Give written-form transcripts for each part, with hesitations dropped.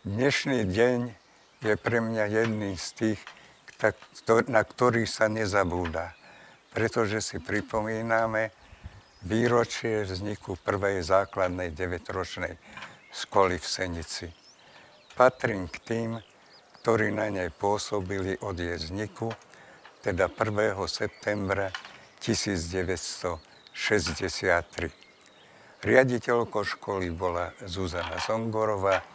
Dnešný deň je pre mňa jedným z tých, na ktorý sa nezabúda, pretože si pripomíname výročie vzniku prvej základnej 9-ročnej školy v Senici. Patrím k tým, ktorí na nej pôsobili od jej vzniku, teda 1. septembra 1963. Riaditeľkou školy bola Zuzana Zongorová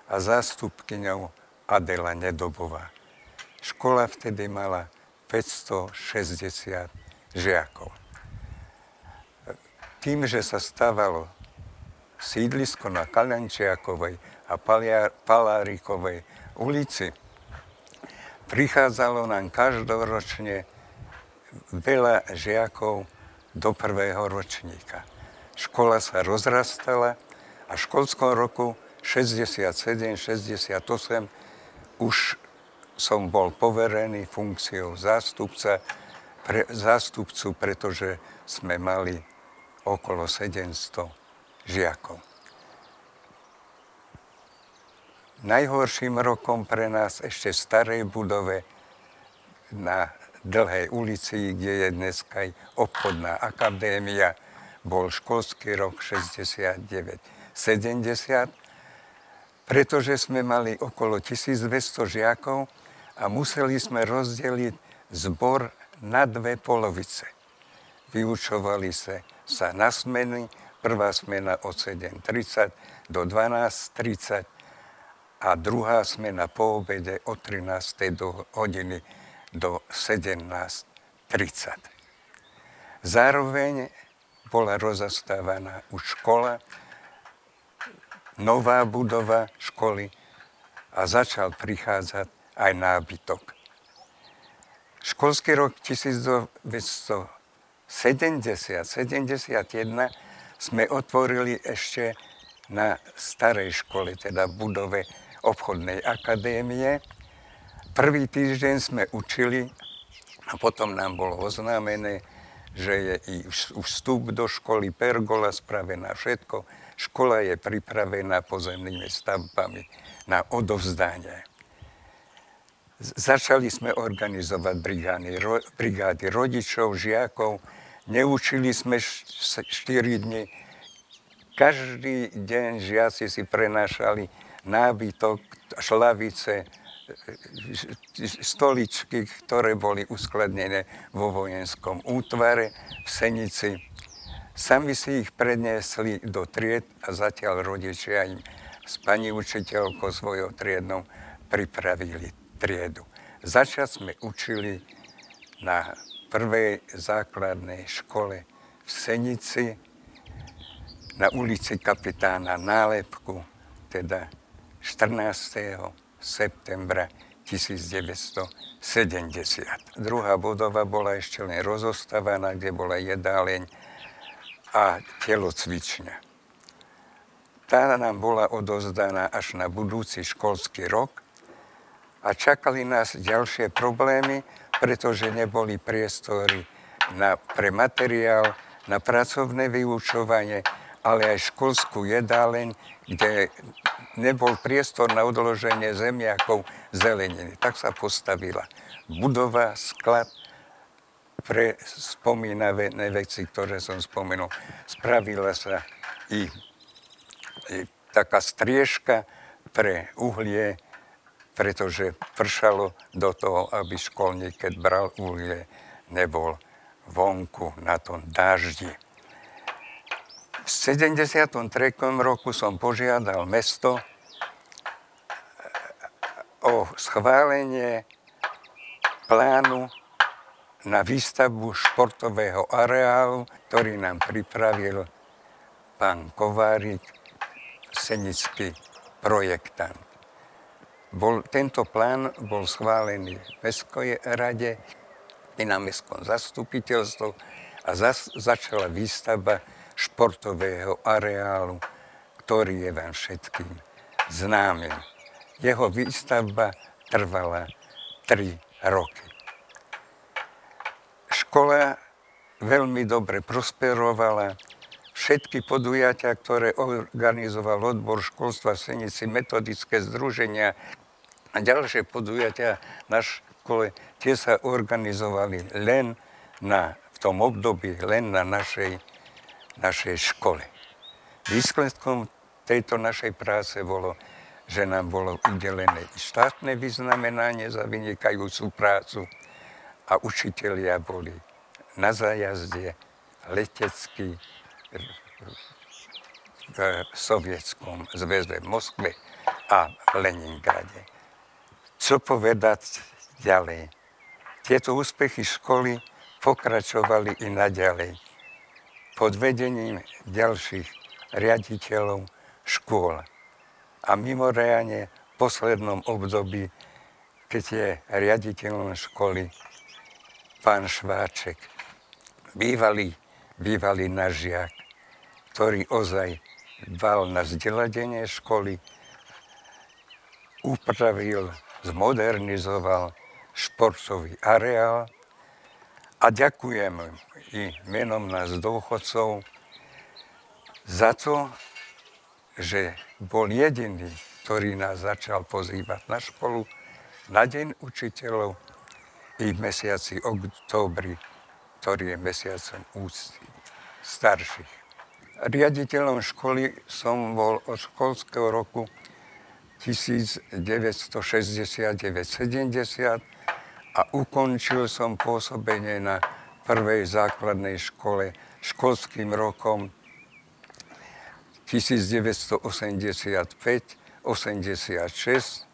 a zástupkyňou Adela Nedobová. Škola vtedy mala 560 žiakov. Tým, že sa stávalo sídlisko na Kaľančiakovej a Palárikovej ulici, prichádzalo nám každoročne veľa žiakov do prvého ročníka. Škola sa rozrastala a v školskom roku 67-68 už som bol poverený funkciou zástupcu, pretože sme mali okolo 700 žiakov. Najhorším rokom pre nás ešte v starej budove na Dlhej ulici, kde je dneska aj obchodná akadémia, bol školský rok 69-70, pretože sme mali okolo 1200 žiakov a museli sme rozdeliť zbor na dve polovice. Vyučovali sa na smeny, prvá smena od 7:30 do 12:30 a druhá smena po obede od 13. hodiny do 17:30. Zároveň bola rozostávaná už škola, nová budova školy a začal prichádzať aj nábytok. Školský rok 1970-71 sme otvorili ešte na starej škole, teda budove obchodnej akadémie. Prvý týždeň sme učili a potom nám bolo oznámené, že je i vstup do školy, pergola spravená, všetko. Škola je pripravená pozemnými stavbami na odovzdanie. Začali sme organizovať brigády rodičov, žiakov. Neučili sme 4 dni. Každý deň žiaci si prenášali nábytok, šlavice, stoličky, ktoré boli uskladnené vo vojenskom útvare v Senici. Sami si ich predniesli do tried a zatiaľ rodičia im s pani učiteľkou svojou triednou pripravili triedu. Začať sme učili na prvej základnej škole v Senici na ulici Kapitána Nálepku, teda 14. septembra 1970. Druhá budova bola ešte len rozostávaná, kde bola jedáleň a telocvičňa. Tá nám bola odovzdaná až na budúci školský rok a čakali nás ďalšie problémy, pretože neboli priestory pre materiál, na pracovné vyučovanie, ale aj školskú jedáleň, kde nebol priestor na odloženie zemiakov, zeleniny. Tak sa postavila budova, sklad pre spomínané veci, ktoré som spomenul. Spravila sa i taká striežka pre uhlie, pretože pršalo do toho, aby školník, keď bral uhlie, nebol vonku na tom dáždi. V 73. roku som požiadal mesto o schválenie plánu na výstavbu športového areálu, ktorý nám pripravil pán Kovárik, senický projektant. Tento plán bol schválený v Mestskej rade i na mestskom zastupiteľstve a začala výstavba športového areálu, ktorý je vám všetkým známy. Jeho výstavba trvala 3 roky. Škola veľmi dobre prosperovala, všetky podujatia, ktoré organizoval odbor školstva v Senici, metodické združenia a ďalšie podujatia na škole, tie sa organizovali len v tom období len na našej škole. Výsledkom tejto našej práce bolo, že nám bolo udelené štátne vyznamenanie za vynikajúcu prácu a učitelia boli na zájazde letecký v Sovietskom zväze v Moskve a v Leningrade. Čo povedať ďalej? Tieto úspechy školy pokračovali i naďalej pod vedením ďalších riaditeľov škôl. A mimoriadne v poslednom období, keď je riaditeľom školy pán Šváček, bývalý náš žiak, ktorý ozaj dbal na vzdelanie školy, upravil, zmodernizoval športový areál a ďakujem i menom nás dôchodcov za to, že bol jediný, ktorý nás začal pozývať na školu na Deň učiteľov i v mesiaci októbri, ktorý je mesiacom úcty starších. Riaditeľom školy som bol od školského roku 1969-70 a ukončil som pôsobenie na prvej základnej škole školským rokom 1985-86,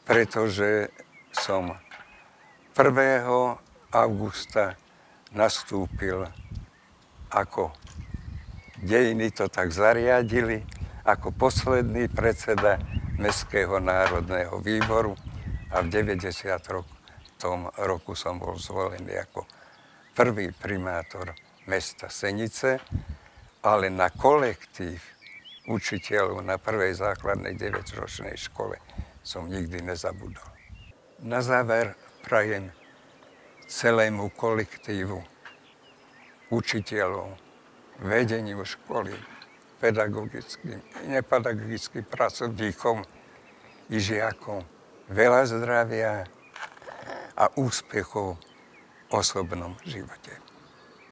pretože som 1. augusta nastúpil ako dejiny to tak zariadili, ako posledný predseda Mestského národného výboru a v 90. roku som bol zvolený ako prvý primátor mesta Senice, ale na kolektív učiteľov na prvej základnej 9-ročnej škole som nikdy nezabudol. Na záver prajem celému kolektívu učiteľov, vedeniu školy, pedagogickým i nepedagogickým pracovníkom i žiakom veľa zdravia a úspechov v osobnom živote.